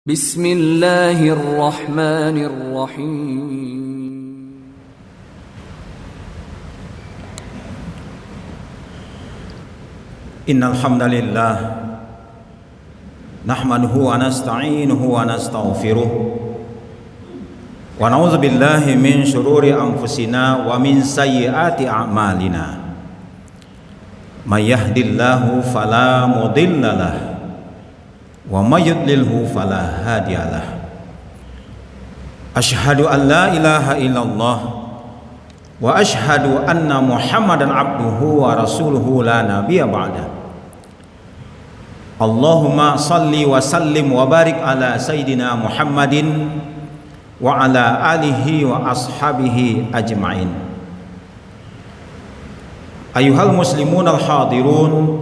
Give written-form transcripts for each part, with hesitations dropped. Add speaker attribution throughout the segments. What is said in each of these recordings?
Speaker 1: Bismillahirrahmanirrahim.
Speaker 2: Innal hamdalillah nahmaduhu wa nasta'inuhu wa nastaghfiruh wa na'udzu billahi min shururi anfusina wa min sayyiati a'malina. May yahdihillahu fala mudhillalah wa may yudlilhu fala hadiyalah. Asyhadu an la ilaha illallah wa asyhadu anna Muhammadan abduhu wa rasuluhu la nabiyya ba'da. Allahumma salli wa sallim wa barik ala sayyidina Muhammadin wa ala alihi wa ashabihi ajma'in. Ayuhal muslimun al-hadirun,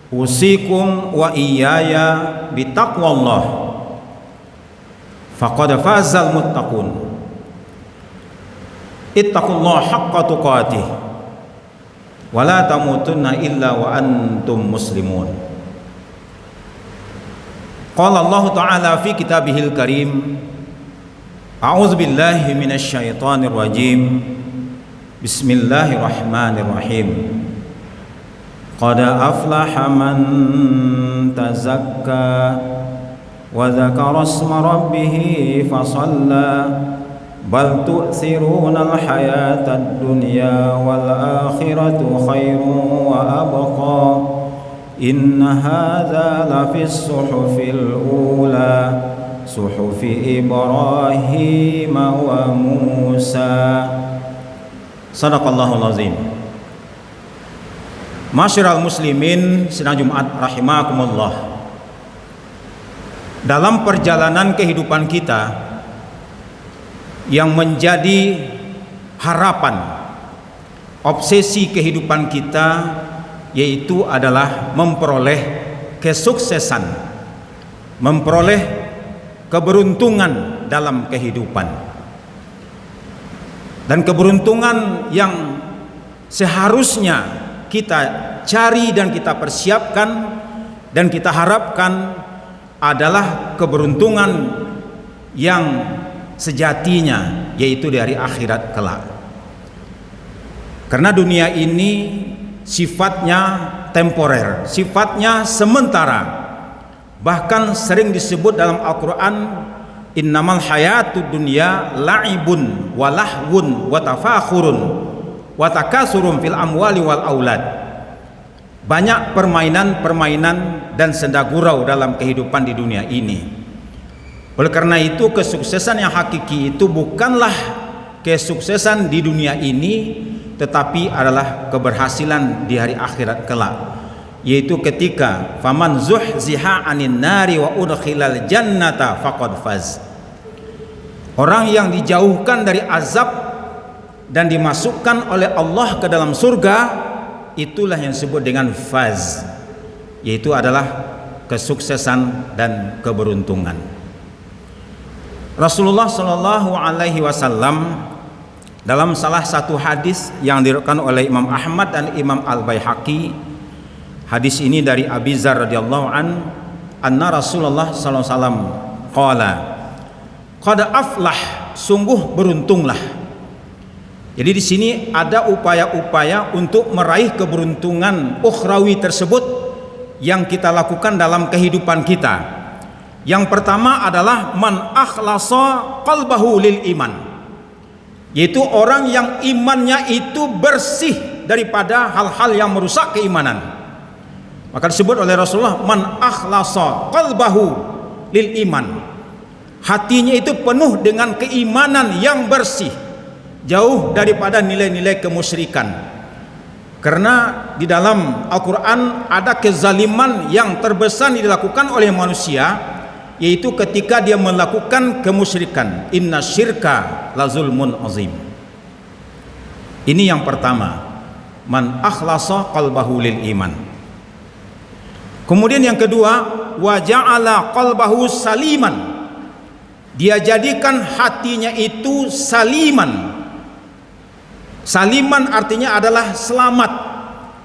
Speaker 2: usikum wa iyaya bitaqwallah faqad fazal muttaqun. Ittaqullaha haqqa tuqatih wa la tamutunna illa wa antum muslimun. Qala Allah Ta'ala fi kitabihil karim, a'udzu billahi minasy syaithanir rajim. Bismillahirrahmanirrahim. Qad aflaha man tazakka wa dzakara isma rabbih fasalla bal tu'thiruna al-hayatad dunya wal akhiratu khairun wa abqa inna hadza lafis suhufil ula suhufi Ibrahim wa Musa. Sadaqallahul azim. Masyiral muslimin sidang Jumat rahimakumullah. Dalam perjalanan kehidupan kita yang menjadi harapan, obsesi kehidupan kita, yaitu adalah memperoleh kesuksesan, memperoleh keberuntungan dalam kehidupan. Dan keberuntungan yang seharusnya kita cari dan kita persiapkan dan kita harapkan adalah keberuntungan yang sejatinya, yaitu dari akhirat kelak. Karena dunia ini sifatnya temporer, sifatnya sementara. Bahkan sering disebut dalam Al-Quran, innamal hayatud dunya la'ibun wa lahwun wa tafakhurun wa takasurun fil amwali wal aulad. Banyak permainan-permainan dan senda gurau dalam kehidupan di dunia ini. Oleh karena itu, kesuksesan yang hakiki itu bukanlah kesuksesan di dunia ini, tetapi adalah keberhasilan di hari akhirat kelak, yaitu ketika faman zuhziha 'anin nari wa udkhilal jannata faqad faz. Orang yang dijauhkan dari azab dan dimasukkan oleh Allah ke dalam surga, itulah yang disebut dengan faz, yaitu adalah kesuksesan dan keberuntungan. Rasulullah Shallallahu Alaihi Wasallam dalam salah satu hadis yang diriwayatkan oleh Imam Ahmad dan Imam Al-Baihaqi, hadis ini dari Abi Dzar radhiyallahu an, anna Rasulullah sallallahu alaihi wasallam qala qad aflah, sungguh beruntunglah. Jadi di sini ada upaya-upaya untuk meraih keberuntungan ukhrawi tersebut yang kita lakukan dalam kehidupan kita. Yang pertama adalah man akhlasa qalbahu lil iman, yaitu orang yang imannya itu bersih daripada hal-hal yang merusak keimanan. Maka disebut oleh Rasulullah man akhlasa qalbahu lil iman, hatinya itu penuh dengan keimanan yang bersih, jauh daripada nilai-nilai kemusyrikan. Karena di dalam Al-Quran ada kezaliman yang terbesar yang dilakukan oleh manusia, yaitu ketika dia melakukan kemusyrikan. Inna syirka la zulmun azim. Ini yang pertama, man akhlasa qalbahu lil iman. Kemudian yang kedua, wa ja'ala qalbahu saliman, dia jadikan hatinya itu saliman. Saliman artinya adalah selamat,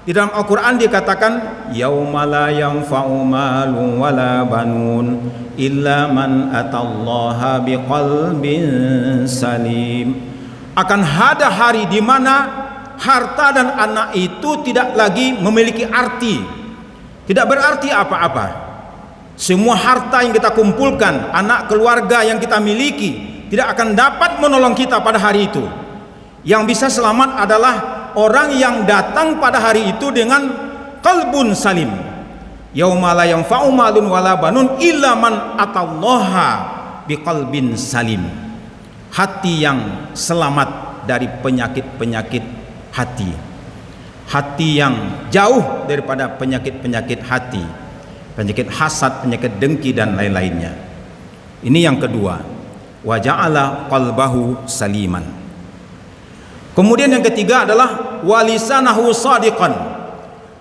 Speaker 2: Di dalam Al-Quran dikatakan yauma la yanfa'u malun wala banun illa man atallaha biqalbin salim. Akan ada hari di mana harta dan anak itu tidak lagi memiliki arti, tidak berarti apa-apa. Semua harta yang kita kumpulkan, anak keluarga yang kita miliki, tidak akan dapat menolong kita pada hari itu. Yang bisa selamat adalah orang yang datang pada hari itu dengan qalbun salim. Yauma la yanfa'u malun wala banun illa man atallaha biqalbin salim. Hati yang selamat dari penyakit-penyakit hati. Hati yang jauh daripada penyakit-penyakit hati. Penyakit hasad, penyakit dengki dan lain-lainnya. Ini yang kedua. Wa ja'ala qalbahu saliman. Kemudian yang ketiga adalah walisanahu shadiqan.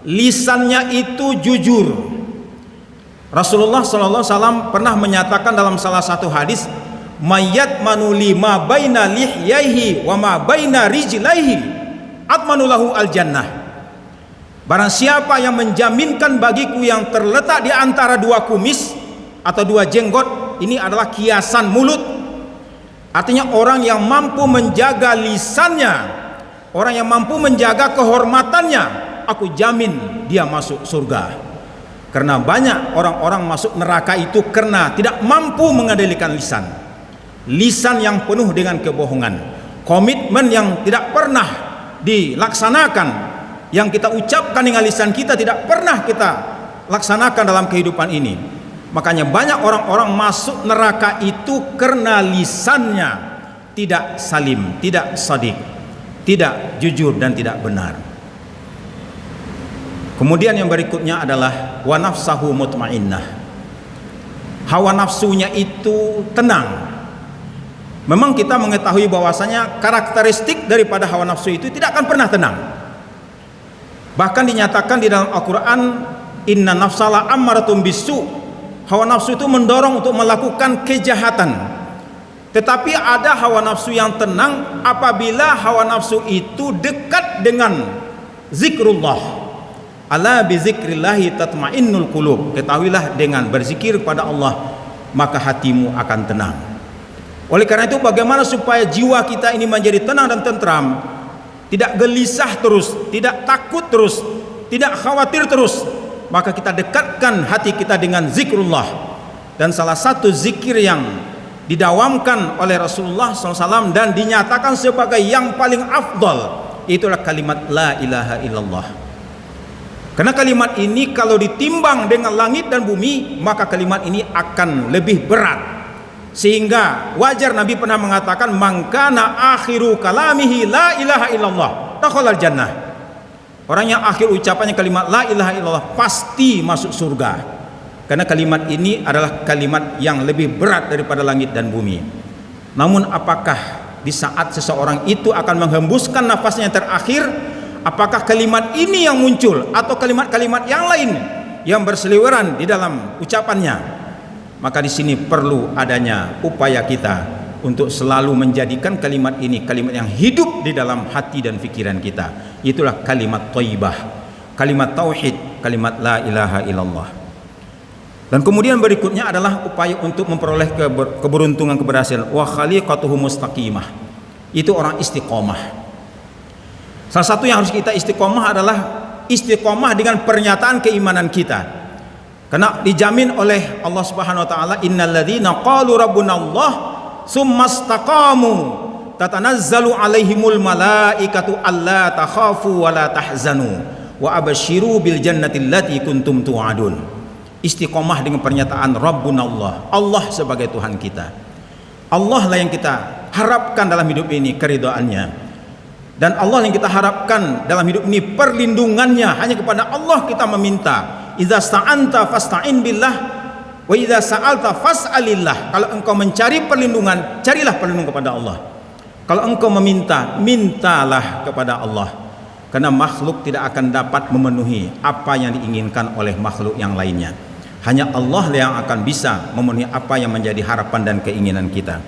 Speaker 2: Lisannya itu jujur. Rasulullah SAW pernah menyatakan dalam salah satu hadis, mayat manuli ma baina lihyaihi wa ma baina rijlaihi atmanulahu al jannah. Barang siapa yang menjaminkan bagiku yang terletak di antara dua kumis atau dua jenggot, ini adalah kiasan mulut. Artinya orang yang mampu menjaga lisannya, orang yang mampu menjaga kehormatannya, aku jamin dia masuk surga. Karena banyak orang-orang masuk neraka itu karena tidak mampu mengendalikan lisan. Lisan yang penuh dengan kebohongan, komitmen yang tidak pernah dilaksanakan, yang kita ucapkan dengan lisan kita tidak pernah kita laksanakan dalam kehidupan ini. Makanya banyak orang-orang masuk neraka itu karena lisannya tidak salim, tidak shadiq, tidak jujur dan tidak benar. Kemudian yang berikutnya adalah wa nafsahu mutmainnah. Hawa nafsunya itu tenang. Memang kita mengetahui bahwasanya karakteristik daripada hawa nafsu itu tidak akan pernah tenang. Bahkan dinyatakan di dalam Al-Quran, inna nafsala ammaratun bisu. Hawa nafsu itu mendorong untuk melakukan kejahatan. Tetapi ada hawa nafsu yang tenang apabila hawa nafsu itu dekat dengan zikrullah. Ala bi zikrillahi tatmainnul qulub. Ketahuilah dengan berzikir kepada Allah maka hatimu akan tenang. Oleh karena itu bagaimana supaya jiwa kita ini menjadi tenang dan tentram, tidak gelisah terus, tidak takut terus, tidak khawatir terus, maka kita dekatkan hati kita dengan zikrullah. Dan salah satu zikir yang didawamkan oleh Rasulullah SAW dan dinyatakan sebagai yang paling afdal, itulah kalimat la ilaha illallah. Karena kalimat ini kalau ditimbang dengan langit dan bumi, maka kalimat ini akan lebih berat. Sehingga wajar Nabi pernah mengatakan, man kana akhiru kalamihi la ilaha illallah dakhalal jannah. Orang yang akhir ucapannya kalimat la ilaha illallah pasti masuk surga. Karena kalimat ini adalah kalimat yang lebih berat daripada langit dan bumi. Namun apakah di saat seseorang itu akan menghembuskan nafasnya yang terakhir, apakah kalimat ini yang muncul atau kalimat-kalimat yang lain yang berseliweran di dalam ucapannya? Maka di sini perlu adanya upaya kita untuk selalu menjadikan kalimat ini kalimat yang hidup di dalam hati dan pikiran kita. Itulah kalimat thayyibah, kalimat tauhid, kalimat la ilaha illallah. Dan kemudian berikutnya adalah upaya untuk memperoleh keberuntungan, keberhasilan. Wa khaliqatuhu mustaqimah. Itu orang istiqomah. Salah satu yang harus kita istiqomah adalah istiqomah dengan pernyataan keimanan kita. Karena dijamin oleh Allah Subhanahu wa taala, innalladzina qalu rabbunallah tsumastaqamu tatanazzalu alaihimul malaikatu alla takhafu wa la tahzanu wa absyiru bil jannati allati kuntum tu'adun. Istiqomah dengan pernyataan rabbunallah, Allah sebagai Tuhan kita. Allah lah yang kita harapkan dalam hidup ini keridhaannya. Dan Allah yang kita harapkan dalam hidup ini perlindungannya. Hanya kepada Allah kita meminta. Idza sta'anta fasta'in billah wa idza sa'alta fas'alillah. Kalau engkau mencari perlindungan, carilah perlindungan kepada Allah. Kalau engkau meminta, mintalah kepada Allah. Karena makhluk tidak akan dapat memenuhi apa yang diinginkan oleh makhluk yang lainnya. Hanya Allah yang akan bisa memenuhi apa yang menjadi harapan dan keinginan kita.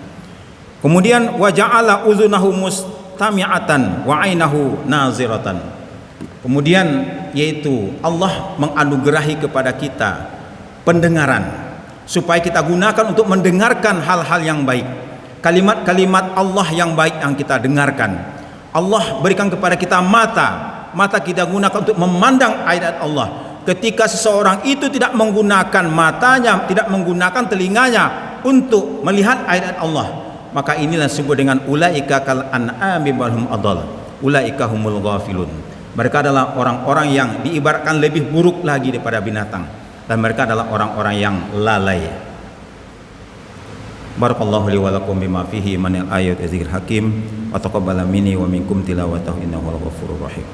Speaker 2: Kemudian wa ja'ala uzunahu mustami'atan wa 'ainahu naziratan. Kemudian yaitu Allah menganugerahi kepada kita pendengaran, supaya kita gunakan untuk mendengarkan hal-hal yang baik, kalimat-kalimat Allah yang baik yang kita dengarkan. Allah berikan kepada kita mata kita gunakan untuk memandang ayat Allah. Ketika seseorang itu tidak menggunakan matanya, tidak menggunakan telinganya untuk melihat ayat Allah, maka inilah disebut dengan ulaika kal an'ami bal hum adall, ulaika humul ghafilun. Mereka adalah orang-orang yang diibaratkan lebih buruk lagi daripada binatang, dan mereka adalah orang-orang yang lalai. Barakallahu li wa lakum bima fihi manil ayat wa dzikril hakim wa taqabbala minni wa minkum tilawatahu innahu al ghafurur rahim.